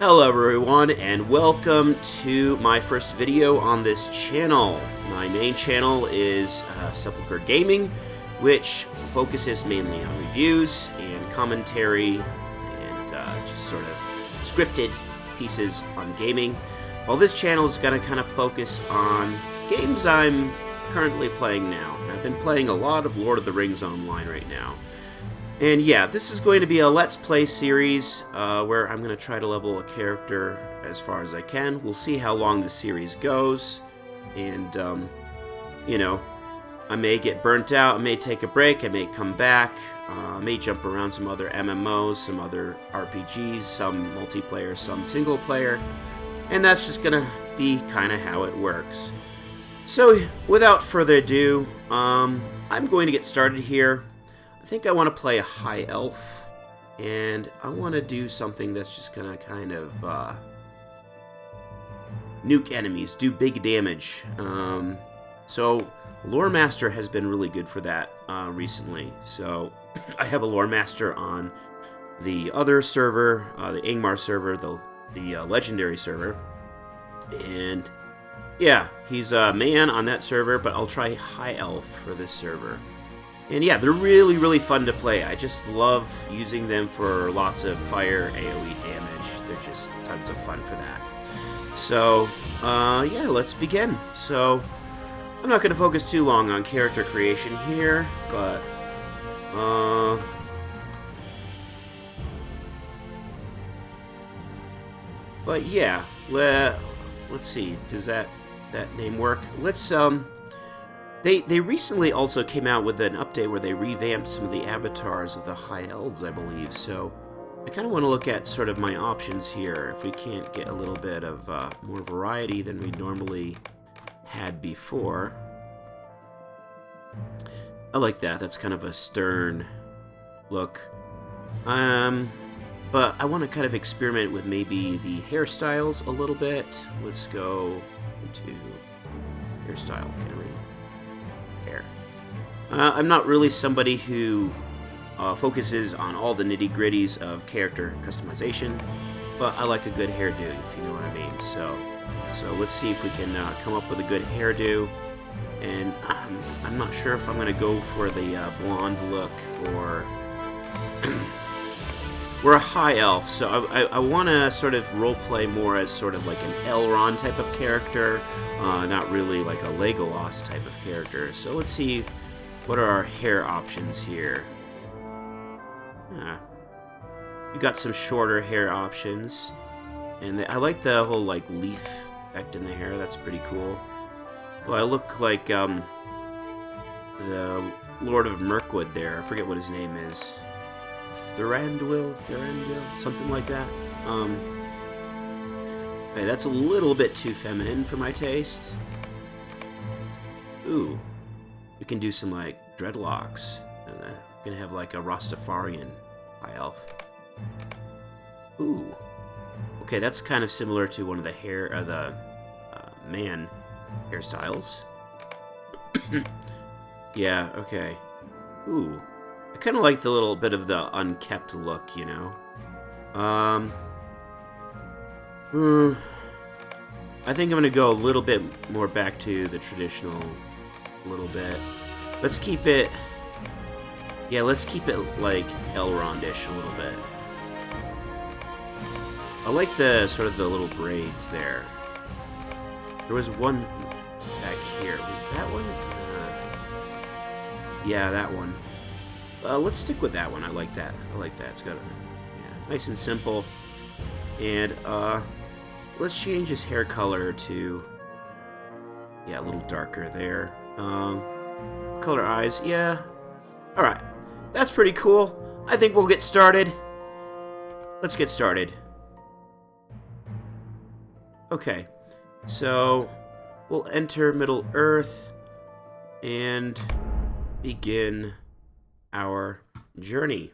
Hello everyone, and welcome to my first video on this channel. My main channel is Sepulchre Gaming, which focuses mainly on reviews and commentary and just sort of scripted pieces on gaming. While this channel is going to kind of focus on games I'm currently playing now. And I've been playing a lot of Lord of the Rings Online right now. And yeah, this is going to be a Let's Play series where I'm going to try to level a character as far as I can. We'll see how long the series goes. And, you know, I may get burnt out, I may take a break, I may come back, I may jump around some other MMOs, some other RPGs, some multiplayer, some single player. And that's just going to be kind of how it works. So, without further ado, I'm going to get started here. I think I want to play a high elf, and I want to do something that's just going to kind of nuke enemies, do big damage. So Lore Master has been really good for that recently. So I have a Lore Master on the other server, the Angmar server, the Legendary server, and yeah, he's a man on that server, but I'll try high elf for this server. And yeah, they're really, really fun to play. I just love using them for lots of fire AoE damage. They're just tons of fun for that. So, yeah, let's begin. So, I'm not going to focus too long on character creation here, but, yeah, let's see, does that name work? Let's, They recently also came out with an update where they revamped some of the avatars of the High Elves, I believe, so I kind of want to look at sort of my options here, if we can't get a little bit of more variety than we normally had before. I like that. That's kind of a stern look. But I want to kind of experiment with maybe the hairstyles a little bit. Let's go into hairstyle, can we? I'm not really somebody who focuses on all the nitty-gritties of character customization, but I like a good hairdo, if you know what I mean. So let's see if we can come up with a good hairdo. And I'm not sure if I'm going to go for the blonde look or we're a high elf, so I want to sort of roleplay more as sort of like an Elrond type of character, not really like a Legolas type of character. So let's see. What are our hair options here? We got some shorter hair options, and I like the whole like leaf effect in the hair. That's pretty cool. Well, I look like the Lord of Mirkwood there. I forget what his name is. Thranduil, something like that. Hey, that's a little bit too feminine for my taste. Ooh. We can do some, like, dreadlocks. And we're gonna have, like, a Rastafarian high elf. Ooh. Okay, that's kind of similar to one of the man hairstyles. Yeah, okay. Ooh. I kind of like the little bit of the unkept look, you know? I think I'm gonna go a little bit more back to the traditional... little bit. Let's keep it... yeah, let's keep it, like, Elrondish a little bit. I like the, sort of the little braids there. There was one back here. Was that one? Yeah, that one. Let's stick with that one. I like that. I like that. It's got a... yeah, nice and simple. And, let's change his hair color to... yeah, a little darker there. Color eyes, yeah. Alright, that's pretty cool. I think we'll get started. Let's get started. Okay, so we'll enter Middle Earth and begin our journey.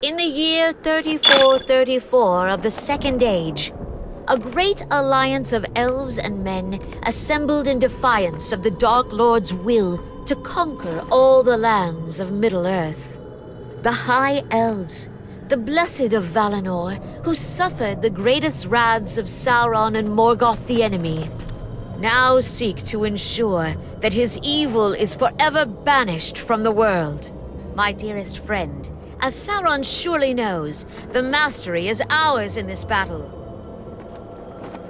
In the year 3434 of the Second Age, a great alliance of elves and men assembled in defiance of the Dark Lord's will to conquer all the lands of Middle-earth. The High Elves, the Blessed of Valinor, who suffered the greatest wraths of Sauron and Morgoth the enemy, now seek to ensure that his evil is forever banished from the world. My dearest friend, as Sauron surely knows, the mastery is ours in this battle.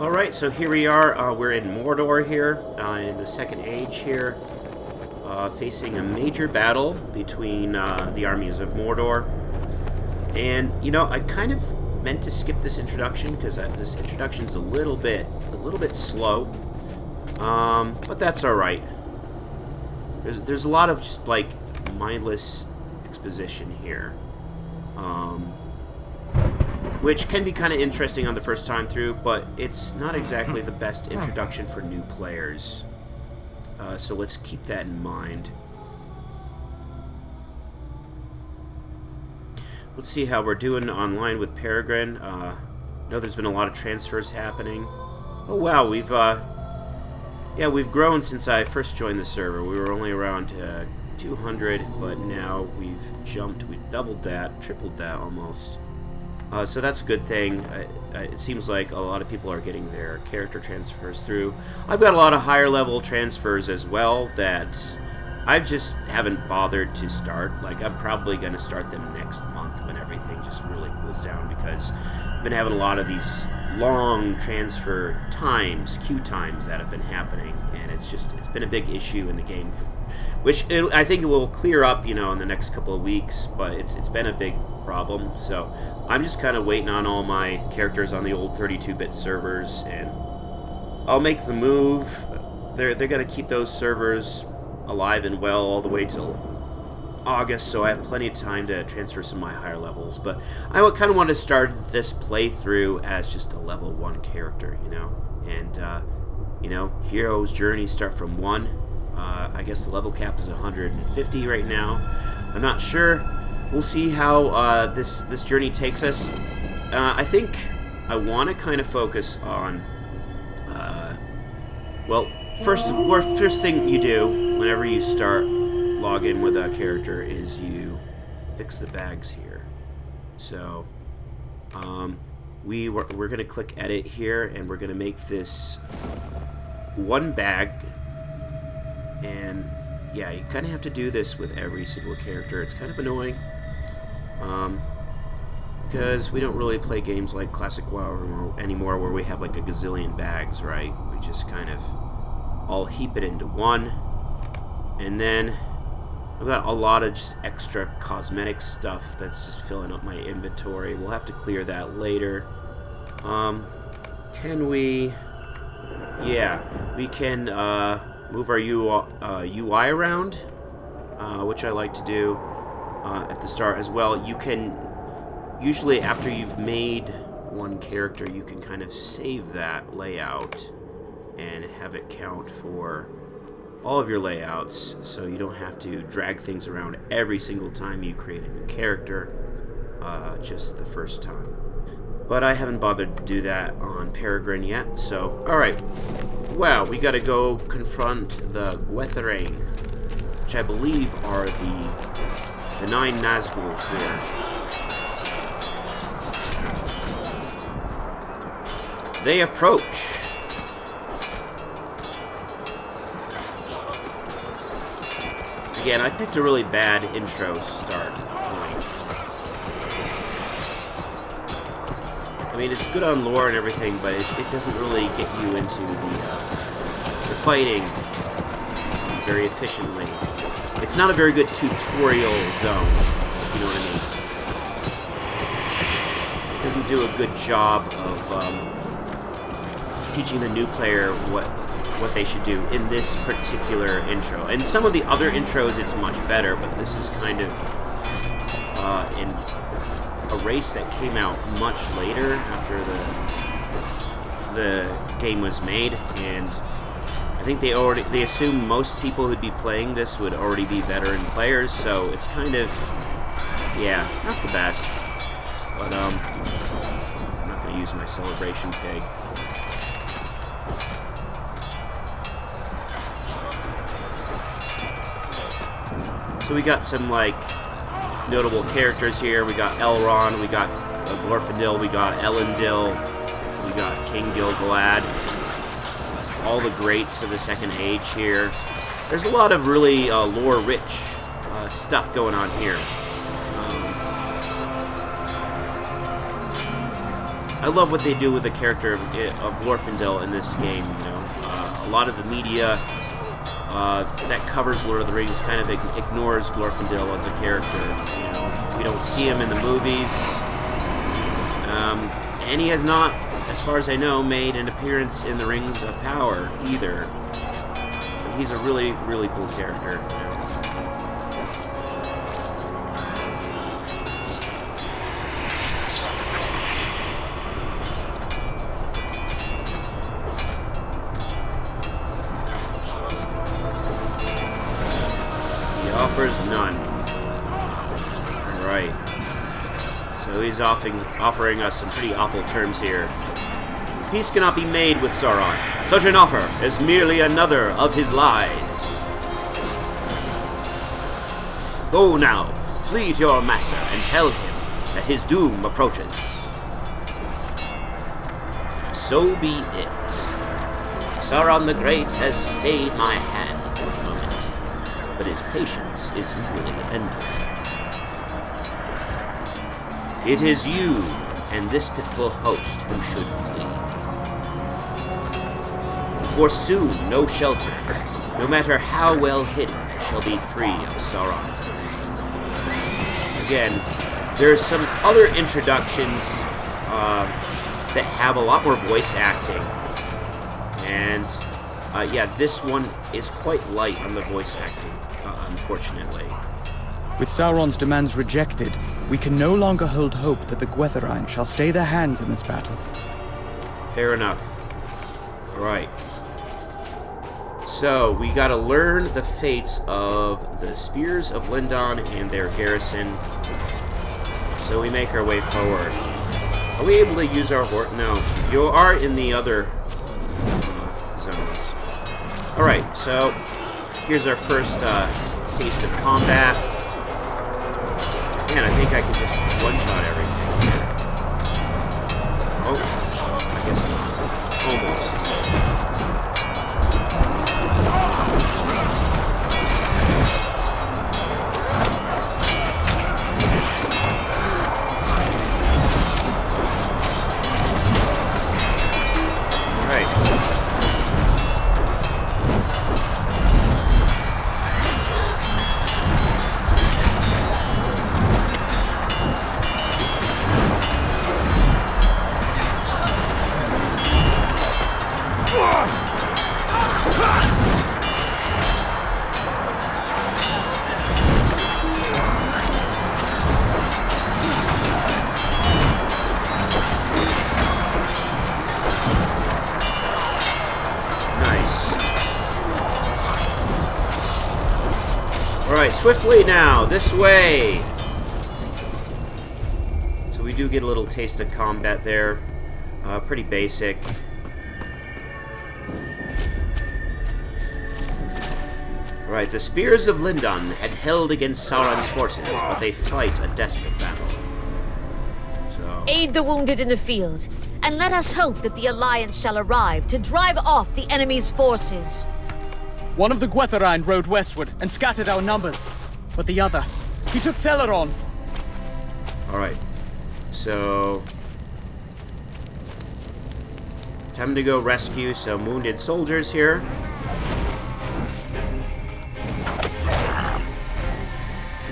Alright, so here we are. We're in Mordor here, in the Second Age here, facing a major battle between the armies of Mordor. And, you know, I kind of meant to skip this introduction, because this introduction's a little bit slow. But that's alright. There's a lot of just, like, mindless exposition here, which can be kind of interesting on the first time through, but it's not exactly the best introduction for new players. So let's keep that in mind. Let's see how we're doing online with Peregrin. I know there's been a lot of transfers happening. Oh wow, we've grown since I first joined the server. We were only around 200, but now we've doubled that, tripled that almost. So that's a good thing. It seems like a lot of people are getting their character transfers through. I've got a lot of higher level transfers as well that I just haven't bothered to start. Like, I'm probably going to start them next month when everything just really cools down, because I've been having a lot of these long transfer times, queue times that have been happening, and it's been a big issue in the game, which I think it will clear up, you know, in the next couple of weeks, but it's been a big problem. So I'm just kind of waiting on all my characters on the old 32-bit servers, and I'll make the move. They're going to keep those servers alive and well all the way till August, so I have plenty of time to transfer some of my higher levels. But I kind of want to start this playthrough as just a level 1 character, you know, and you know, hero's journeys start from 1. I guess the level cap is 150 right now. I'm not sure. We'll see how this journey takes us. I think I want to kind of focus on, well, first thing you do whenever you start login with a character is you fix the bags here. So we're going to click edit here, and we're going to make this 1 bag. And yeah, you kind of have to do this with every single character. It's kind of annoying, because we don't really play games like Classic WoW anymore where we have like a gazillion bags, right? We just kind of all heap it into 1. And then I've got a lot of just extra cosmetic stuff that's just filling up my inventory. We'll have to clear that later. Can we... Yeah, we can move our UI around, which I like to do at the start as well. You can, usually after you've made 1 character, you can kind of save that layout and have it count for all of your layouts, so you don't have to drag things around every single time you create a new character, just the first time. But I haven't bothered to do that on Peregrin yet, so alright. Wow, we gotta go confront the Peregrin, which I believe are the 9 Nazguls here. They approach. Again, I picked a really bad intro start point. I mean, it's good on lore and everything, but it doesn't really get you into the fighting very efficiently. It's not a very good tutorial zone, if you know what I mean. It doesn't do a good job of teaching the new player what they should do in this particular intro. In some of the other intros, it's much better, but this is kind of in a race that came out much later after the game was made, and I think they assumed most people who'd be playing this would already be veteran players, so it's kind of, Yeah, not the best. But, I'm not going to use my celebration pig. So we got some, like, notable characters here. We got Elrond, we got Glorfindel, we got Elendil, we got King Gil-galad. All the greats of the Second Age here. There's a lot of really lore-rich stuff going on here. I love what they do with the character of Glorfindel in this game. You know, a lot of the media that covers Lord of the Rings kind of ignores Glorfindel as a character. You know, we don't see him in the movies, and he has not, as far as I know, made an appearance in the Rings of Power either. But he's a really, really cool character. You know? Offers none. Alright. So he's offering us some pretty awful terms here. Peace cannot be made with Sauron. Such an offer is merely another of his lies. Go now, flee to your master and tell him that his doom approaches. So be it. Sauron the Great has stayed my hand for a moment, but his patience is nearly ended. It is you and this pitiful host who should flee. For soon no shelter, no matter how well hidden, shall be free of Sauron's domain. Again, there's some other introductions that have a lot more voice acting, and yeah, this one is quite light on the voice acting, unfortunately. With Sauron's demands rejected, we can no longer hold hope that the Gwytharin shall stay their hands in this battle. Fair enough. Alright. So, we gotta learn the fates of the Spears of Lindon and their garrison. So we make our way forward. Are we able to use our horse? No. You are in the other zones. Alright, so here's our first taste of combat. Man, I think I can just one-shot everything here. Oh, I guess not. Almost. Alright, swiftly now, this way! So we do get a little taste of combat there. Pretty basic. Alright, the Spears of Lindon had held against Sauron's forces, but they fight a desperate battle. So... Aid the wounded in the field, and let us hope that the Alliance shall arrive to drive off the enemy's forces. One of the Gwytharin rode westward and scattered our numbers, but the other, he took Theleron. Alright, so... time to go rescue some wounded soldiers here.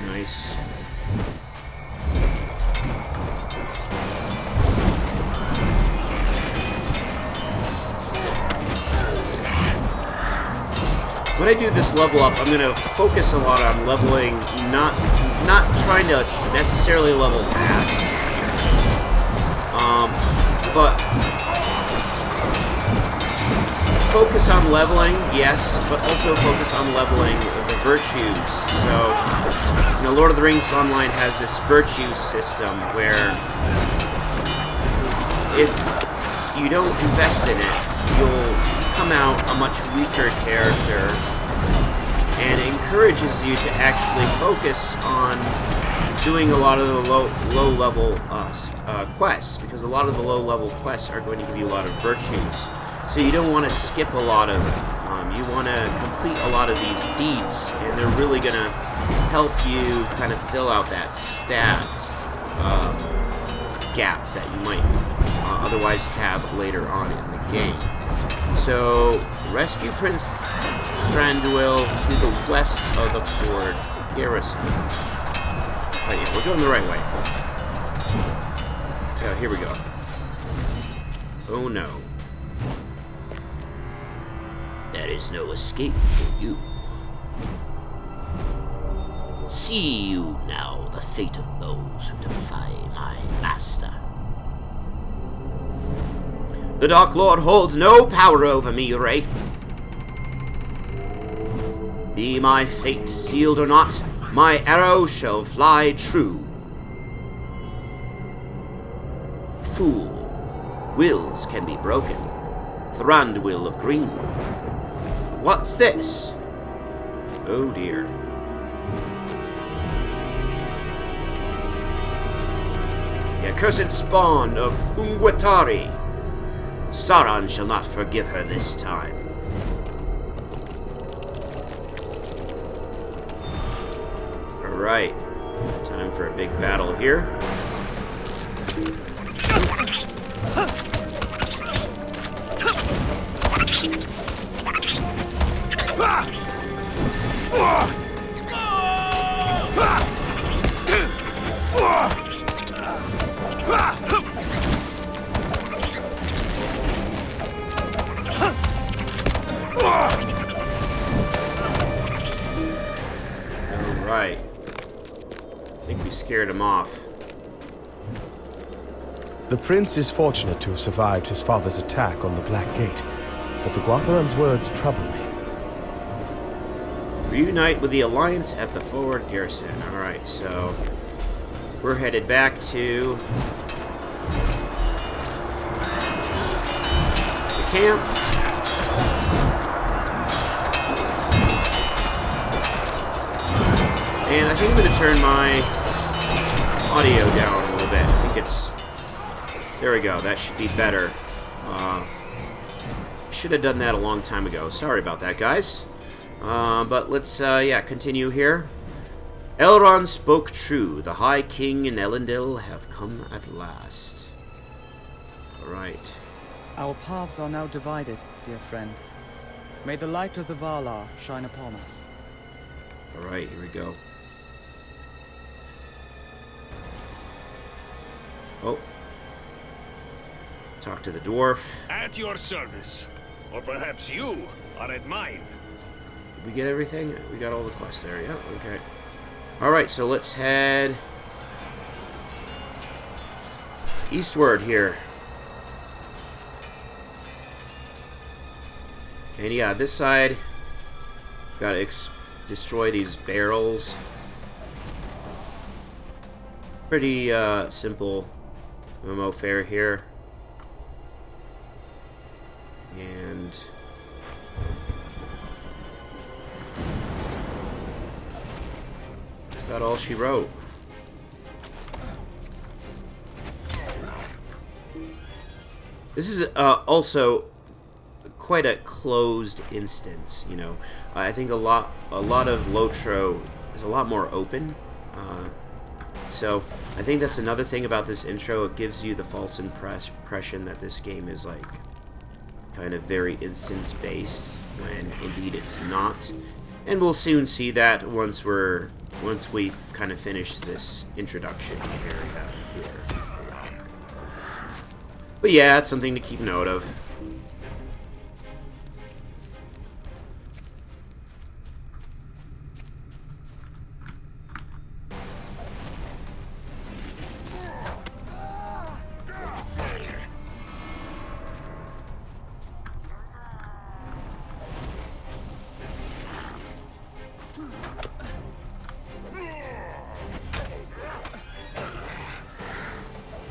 Nice. When I do this level up, I'm going to focus a lot on leveling, not trying to necessarily level fast, but focus on leveling, yes, but also focus on leveling the virtues. So, you know, Lord of the Rings Online has this virtue system where if you don't invest in it, you'll come out a much weaker character, and it encourages you to actually focus on doing a lot of the low-level quests, because a lot of the low-level quests are going to give you a lot of virtues. So you don't want to skip a lot of them. You want to complete a lot of these deeds, and they're really going to help you kind of fill out that stats gap that you might otherwise have later on in the game. So, rescue Prince Thranduil to the west of the fort garrison. Oh yeah, we're going the right way. Oh, here we go. Oh no. There is no escape for you. See you now the fate of those who defy my master. The Dark Lord holds no power over me, Wraith. Be my fate sealed or not, my arrow shall fly true. Fool, wills can be broken. Thranduil of Green. What's this? Oh dear. The accursed spawn of Ungwetari. Sauron shall not forgive her this time. Alright. Time for a big battle here. Alright. I think we scared him off. The prince is fortunate to have survived his father's attack on the Black Gate, but the Guatharan's words trouble me. Reunite with the Alliance at the forward garrison. Alright, so we're headed back to the camp. And I think I'm going to turn my audio down a little bit. I think it's... There we go. That should be better. Should have done that a long time ago. Sorry about that, guys. But let's, yeah, continue here. Elrond spoke true. The High King and Elendil have come at last. Alright. Our paths are now divided, dear friend. May the light of the Valar shine upon us. Alright, here we go. Oh. Talk to the dwarf. At your service. Or perhaps you are at mine. Did we get everything? We got all the quests there, yeah, okay. Alright, so let's head eastward here. And yeah, this side, gotta destroy these barrels. Pretty simple MMO fare here. And that's about all she wrote. This is also quite a closed instance, you know. I think a lot of Lotro is a lot more open. So I think that's another thing about this intro. It gives you the false impression that this game is like kind of very instance-based, when indeed it's not. And we'll soon see that once we've kind of finished this introduction area here. But yeah, it's something to keep note of.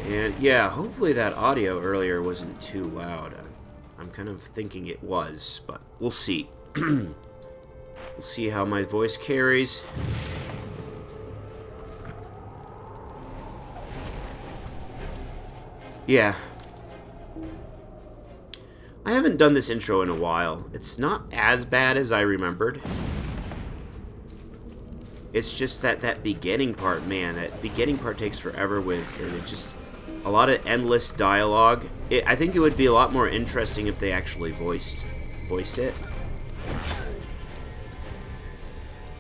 And yeah, hopefully that audio earlier wasn't too loud. I'm kind of thinking it was, but we'll see. We'll see how my voice carries. Yeah. I haven't done this intro in a while. It's not as bad as I remembered. It's just that beginning part, man. That beginning part takes forever with, and it just a lot of endless dialogue. I think it would be a lot more interesting if they actually voiced it.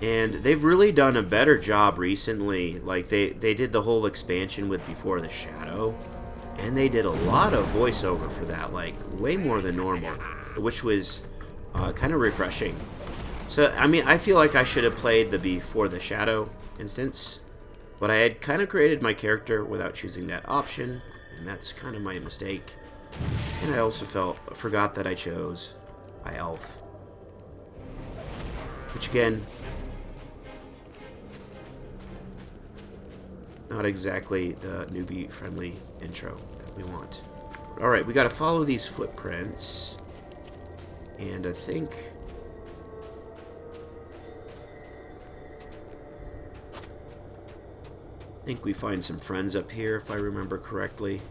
And they've really done a better job recently. Like they did the whole expansion with Before the Shadow, and they did a lot of voiceover for that, like way more than normal, which was kind of refreshing. So, I mean, I feel like I should have played the Before the Shadow instance, but I had kind of created my character without choosing that option, and that's kind of my mistake. And I also forgot that I chose High Elf, which again, not exactly the newbie-friendly intro that we want. Alright, we gotta follow these footprints, and I think we find some friends up here, if I remember correctly.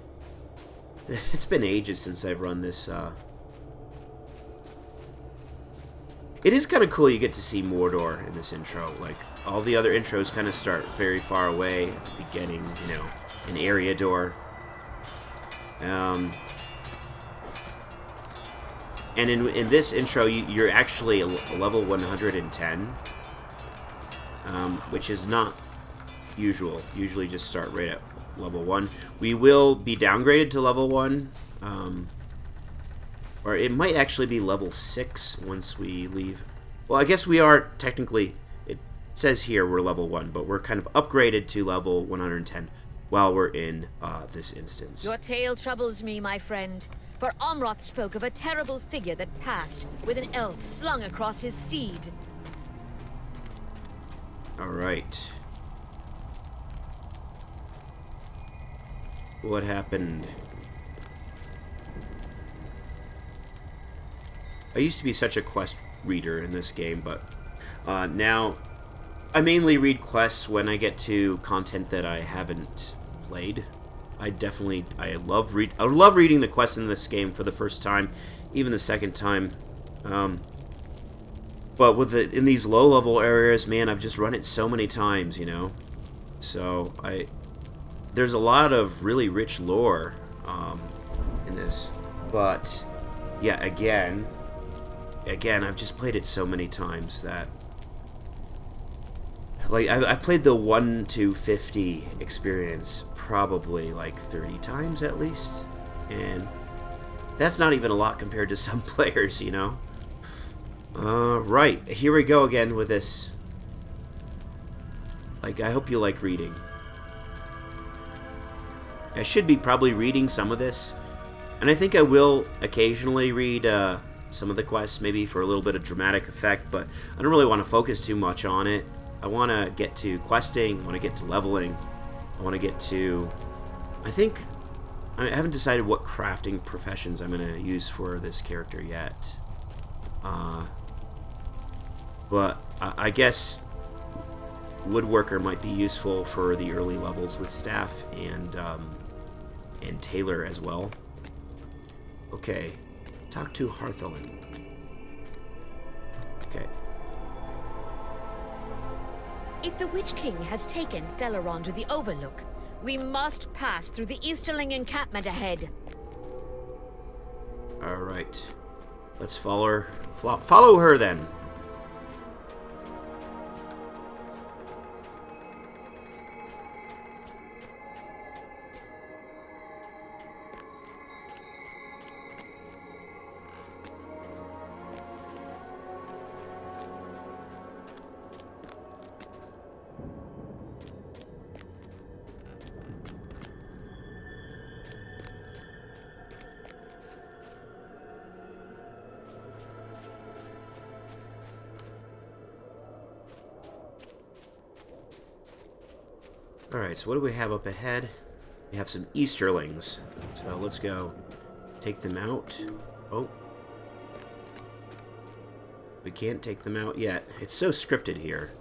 It's been ages since I've run this. It is kind of cool you get to see Mordor in this intro. Like, all the other intros kind of start very far away at the beginning, you know, in Eriador. And in this intro, you're actually a level 110, which is not usual. Usually just start right at level 1. We will be downgraded to level 1, or it might actually be level 6 once we leave. Well, I guess we are technically, it says here we're level 1, but we're kind of upgraded to level 110 while we're in this instance. Your tale troubles me, my friend, for Omroth spoke of a terrible figure that passed with an elf slung across his steed. Alright. What happened? I used to be such a quest reader in this game, but now I mainly read quests when I get to content that I haven't played. I love reading the quests in this game for the first time, even the second time. But in these low-level areas, man, I've just run it so many times, you know. So there's a lot of really rich lore in this, but yeah, again, I've just played it so many times that, like, I played the 1 to 50 experience probably like 30 times at least, and that's not even a lot compared to some players, you know. Right, here we go again with this. Like, I hope you like reading. I should be probably reading some of this, and I think I will occasionally read some of the quests, maybe for a little bit of dramatic effect, but I don't really want to focus too much on it. I want to get to questing, I want to get to leveling, I want to get to... I haven't decided what crafting professions I'm going to use for this character yet. But I guess woodworker might be useful for the early levels with staff, and tailor as well. Okay, talk to Harthelin. Okay. If the Witch King has taken Theleron to the Overlook, we must pass through the Easterling encampment ahead. Alright. Let's follow her then. Alright, so what do we have up ahead? We have some Easterlings. So let's go take them out. Oh. We can't take them out yet. It's so scripted here.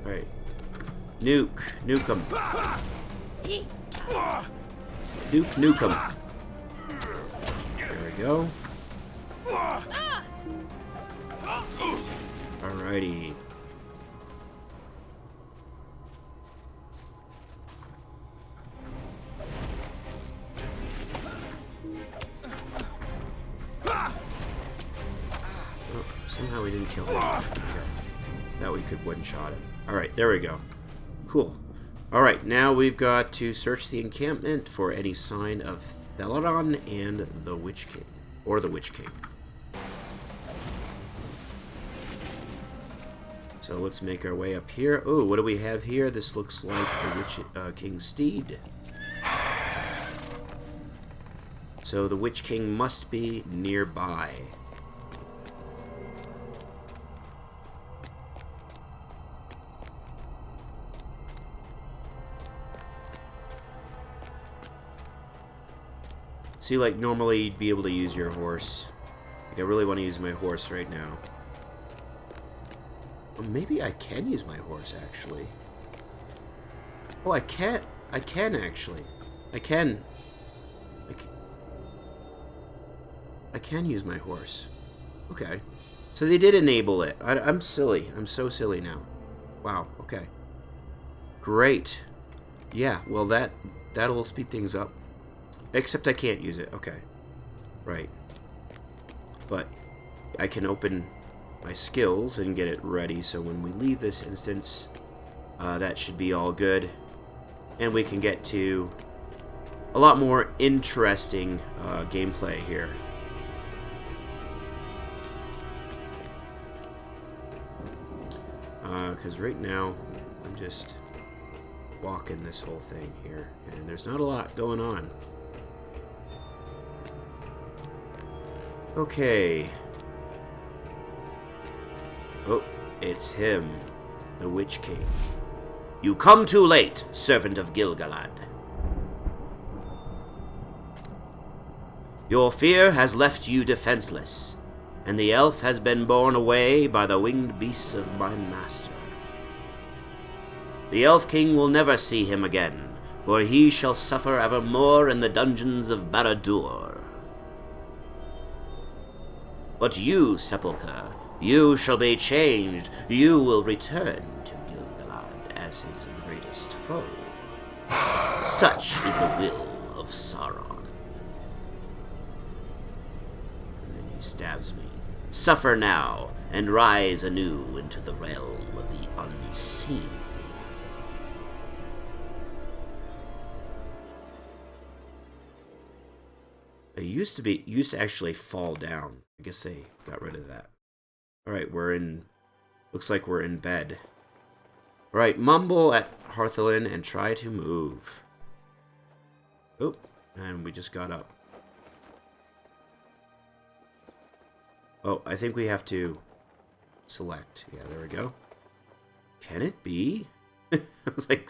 Alright. Nuke 'em. Nuke 'em. There we go. Alrighty. Oh, somehow we didn't kill him. Okay. Thought we could one-shot him. Alright, there we go. Cool. Alright, now we've got to search the encampment for any sign of Theleron and the Witch King. Or the Witch King. So let's make our way up here. Oh, what do we have here? This looks like the Witch King's steed. So the Witch King must be nearby. See, like, normally you'd be able to use your horse. Like, I really want to use my horse right now. Or maybe I can use my horse, actually. Oh, I can't. I can, actually. I can use my horse. Okay. So they did enable it. I'm silly. I'm so silly now. Wow, okay. Great. Yeah, well, that'll speed things up. Except I can't use it. Okay. Right. But I can open my skills and get it ready, so when we leave this instance, that should be all good. And we can get to a lot more interesting gameplay here. Because right now, I'm just walking this whole thing here, and there's not a lot going on. Okay. Oh, it's him, the Witch King. You come too late, servant of Gil-galad. Your fear has left you defenseless, and the elf has been borne away by the winged beasts of my master. The Elf King will never see him again, for he shall suffer evermore in the dungeons of Barad-dûr. But you, Sepulchre, you shall be changed. You will return to Gil-galad as his greatest foe. Such is the will of Sauron. And then he stabs me. Suffer now, and rise anew into the realm of the unseen. It used to actually fall down. I guess they got rid of that. Alright, looks like we're in bed. Alright, mumble at Harthelin and try to move. Oh, and we just got up. Oh, I think we have to select. Yeah, there we go. Can it be? I was like...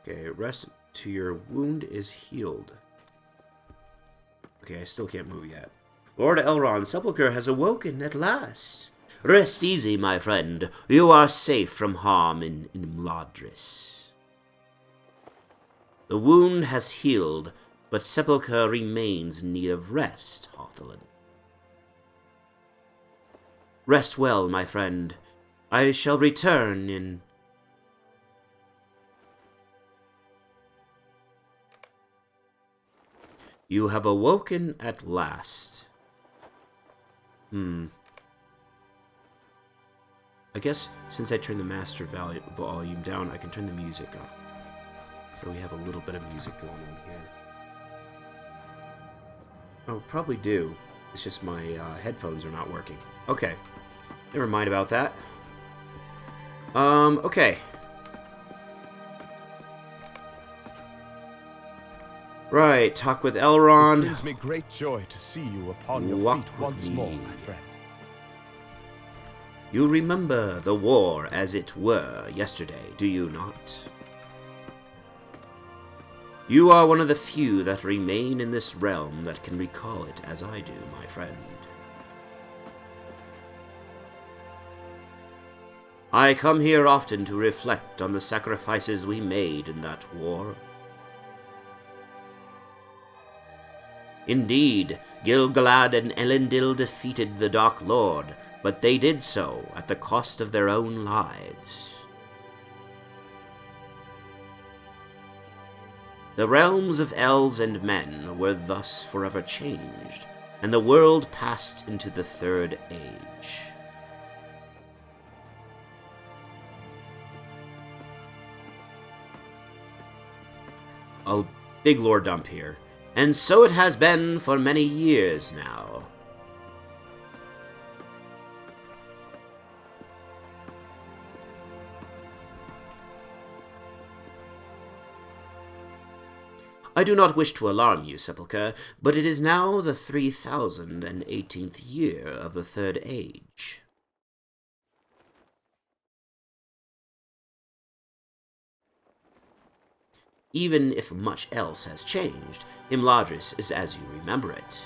Okay, rest to your wound is healed. Okay, I still can't move yet. Lord Elrond, Sepulchre has awoken at last. Rest easy, my friend. You are safe from harm in Imladris. The wound has healed, but Sepulchre remains in need of rest, Harthelin. Rest well, my friend. I shall return in... You have awoken at last. I guess since I turned the master volume down, I can turn the music up. So we have a little bit of music going on here. Oh, probably do. It's just my headphones are not working. Okay. Never mind about that. Okay. Right, talk with It Elrond. brings me great joy to see you upon your Walk feet with once me. more, my friend. You remember the war as it were yesterday, do you not? You are one of the few that remain in this realm that can recall it as I do, my friend. I come here often to reflect on the sacrifices we made in that war. Indeed, Gil-galad and Elendil defeated the Dark Lord, but they did so at the cost of their own lives. The realms of elves and men were thus forever changed, and the world passed into the Third Age. A big lore dump here. And so it has been for many years now. I do not wish to alarm you, Sepulchre, but it is now the 3018th year of the Third Age. Even if much else has changed, Imladris is as you remember it.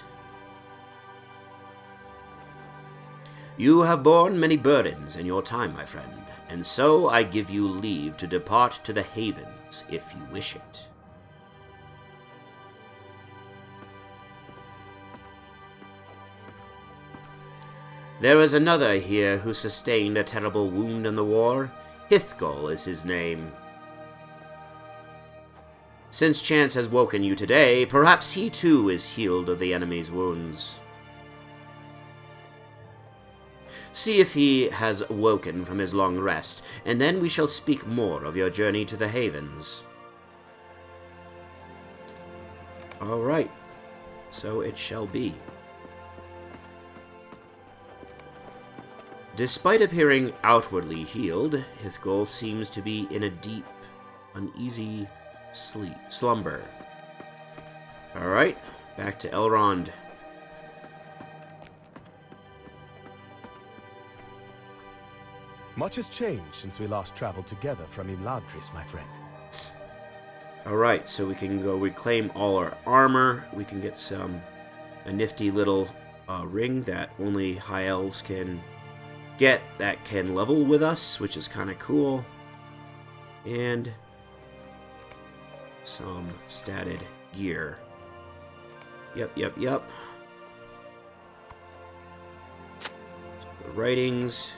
You have borne many burdens in your time, my friend, and so I give you leave to depart to the Havens, if you wish it. There is another here who sustained a terrible wound in the war. Hithgol is his name. Since chance has woken you today, perhaps he too is healed of the enemy's wounds. See if he has woken from his long rest, and then we shall speak more of your journey to the Havens. All right, so it shall be. Despite appearing outwardly healed, Hithgol seems to be in a deep, uneasy slumber. Alright, back to Elrond. Much has changed since we last traveled together from Imladris, my friend. Alright, so we can go reclaim all our armor. We can get a nifty little ring that only high elves can get that can level with us, which is kind of cool. And some statted gear. Yep. The writings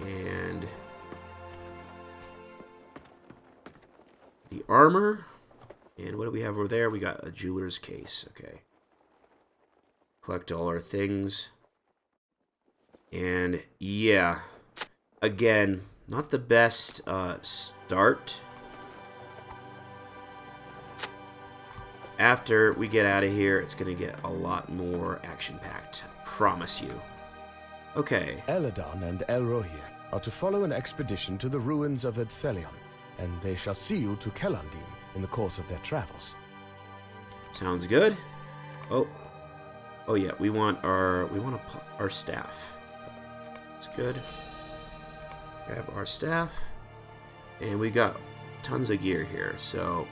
and the armor. And what do we have over there? We got a jeweler's case. Okay. Collect all our things. And yeah, again, not the best start. After we get out of here, it's going to get a lot more action-packed. Promise you. Okay. Eladon and Elrohir are to follow an expedition to the ruins of Edthelion, and they shall see you to Kelandim in the course of their travels. Sounds good. Oh yeah, we want our staff. That's good. Grab our staff, and we got tons of gear here, so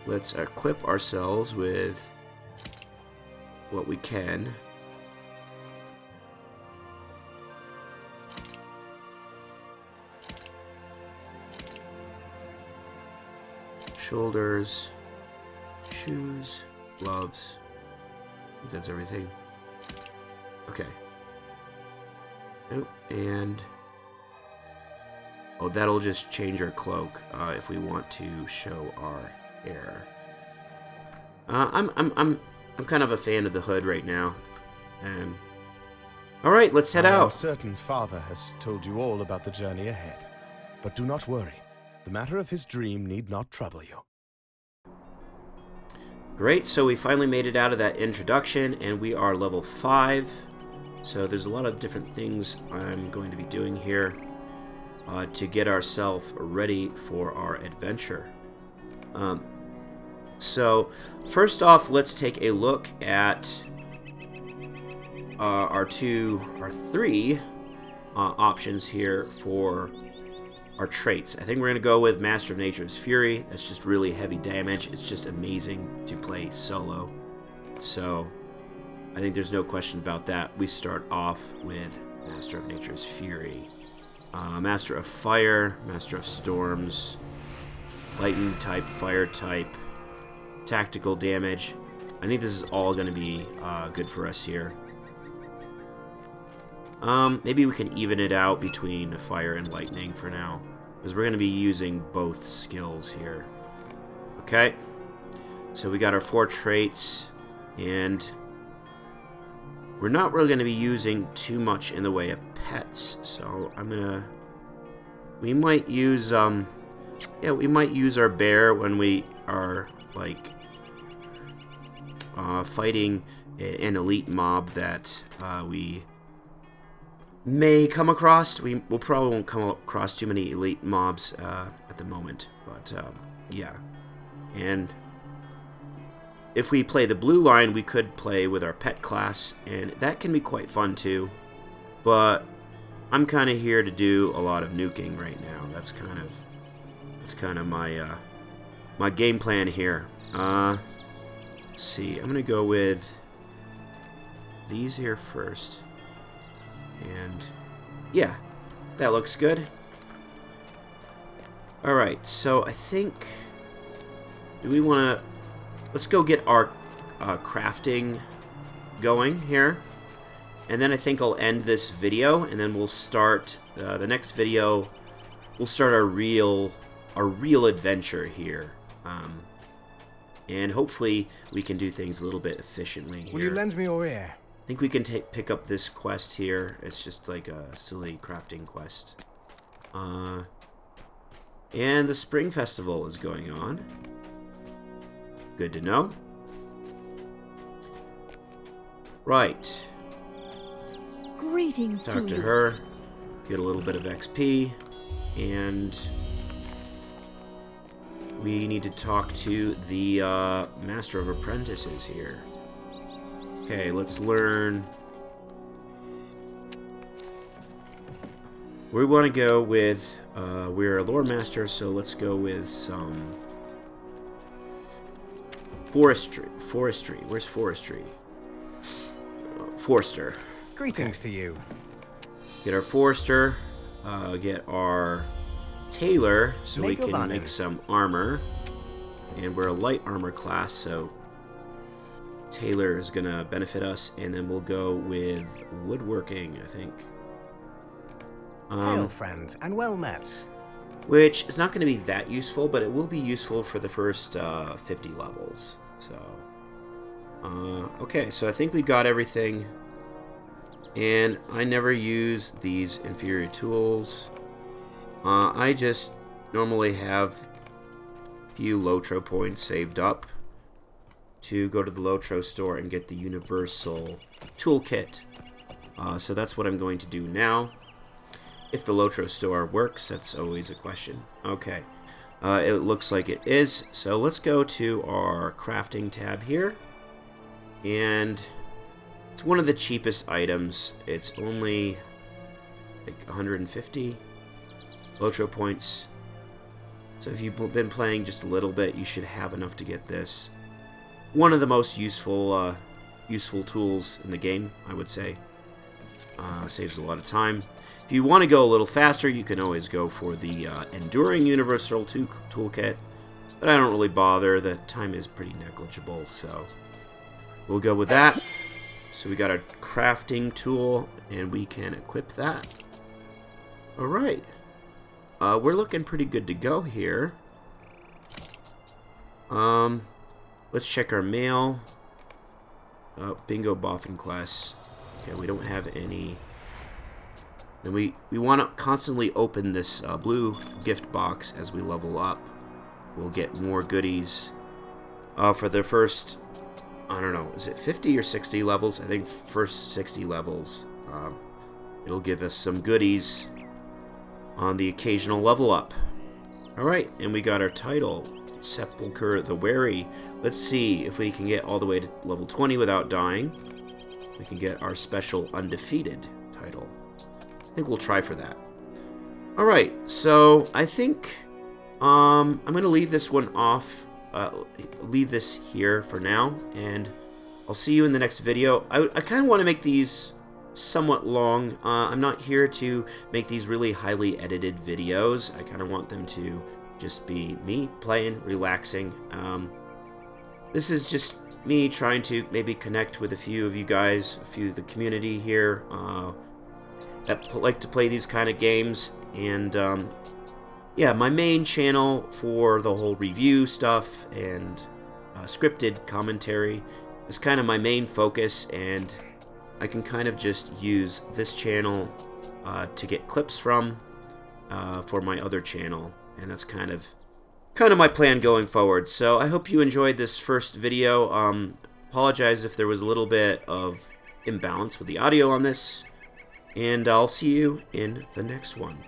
let's equip ourselves with what we can. Shoulders, shoes, gloves. I think that's everything. Okay. Nope, and oh, that'll just change our cloak if we want to show our hair. I'm kind of a fan of the hood right now. All right, let's head I am out. certain Father has told you all about the journey ahead, but do not worry. The matter of his dream need not trouble you. Great, so we finally made it out of that introduction, and we are level 5. So there's a lot of different things I'm going to be doing here to get ourselves ready for our adventure. So, first off, let's take a look at our three options here for our traits. I think we're going to go with Master of Nature's Fury. That's just really heavy damage. It's just amazing to play solo. So, I think there's no question about that. We start off with Master of Nature's Fury. Master of Fire, Master of Storms, Lightning type, Fire type, Tactical damage. I think this is all going to be good for us here. Maybe we can even it out between Fire and Lightning for now, because we're going to be using both skills here. Okay, so we got our 4 traits, and we're not really going to be using too much in the way of pets, so we might use, we might use our bear when we are, like, fighting an elite mob that we may come across. We'll probably won't come across too many elite mobs at the moment, but yeah. And if we play the blue line, we could play with our pet class, and that can be quite fun too. But I'm kind of here to do a lot of nuking right now. That's kind of my my game plan here. Let's see, I'm gonna go with these here first. And yeah, that looks good. Alright, so I think, let's go get our crafting going here. And then I think I'll end this video, and then we'll start the next video. We'll start our real adventure here. And hopefully we can do things a little bit efficiently here. Will you lend me your ear? I think we can pick up this quest here. It's just like a silly crafting quest. And the Spring Festival is going on. Good to know. Right. Greetings Talk to you. her. Get a little bit of XP. And we need to talk to the Master of Apprentices here. Okay, let's learn. We want to go with, we're a lore master, so let's go with some forestry. Where's forestry? Forester. Greetings to you. Get our forester, get our tailor, so we can make some armor. And we're a light armor class, so tailor is gonna benefit us, and then we'll go with woodworking, I think. Hail, friend, and well met. Which is not going to be that useful, but it will be useful for the first 50 levels. So, okay, so I think we got everything. And I never use these inferior tools. I just normally have a few Lotro points saved up to go to the Lotro store and get the universal toolkit. So that's what I'm going to do now. If the Lotro store works, that's always a question. Okay, it looks like it is. So let's go to our crafting tab here. And it's one of the cheapest items. It's only like 150 Lotro points. So if you've been playing just a little bit, you should have enough to get this. One of the most useful tools in the game, I would say. Saves a lot of time. If you want to go a little faster, you can always go for the Enduring Universal Toolkit, but I don't really bother. The time is pretty negligible, so we'll go with that. So we got our crafting tool, and we can equip that. Alright. We're looking pretty good to go here. Let's check our mail. Bingo Boffin quests. Okay, we don't have any. Then we want to constantly open this blue gift box as we level up. We'll get more goodies. For the first, I don't know, is it 50 or 60 levels? I think first 60 levels. It'll give us some goodies on the occasional level up. Alright, and we got our title Sepulchre the Wary. Let's see if we can get all the way to level 20 without dying. We can get our special Undefeated title. I think we'll try for that. Alright, so I think I'm going to leave this one off, leave this here for now, and I'll see you in the next video. I kind of want to make these somewhat long. I'm not here to make these really highly edited videos. I kind of want them to just be me playing, relaxing. This is just me trying to maybe connect with a few of you guys, a few of the community here that like to play these kind of games. And yeah, my main channel for the whole review stuff and scripted commentary is kind of my main focus, and I can kind of just use this channel to get clips from for my other channel, and that's kind of my plan going forward. So I hope you enjoyed this first video. Apologize if there was a little bit of imbalance with the audio on this, and I'll see you in the next one.